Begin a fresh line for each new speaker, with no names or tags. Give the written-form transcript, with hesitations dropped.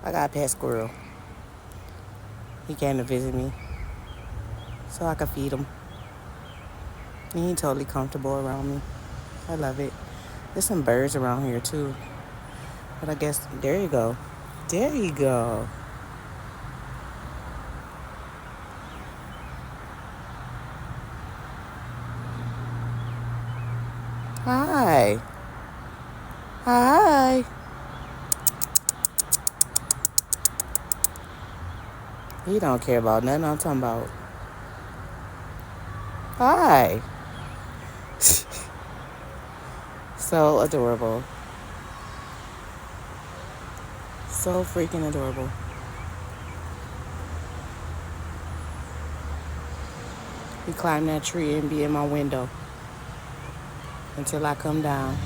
I got a pet squirrel. He came to visit me so I could feed him. And he's totally comfortable around me. I love it. There's some birds around here too. But I guess, there you go. There you go. Hi. Hi. He don't care about nothing I'm talking about. Hi. So adorable. So freaking adorable. He climbed that tree and be in my window until I come down.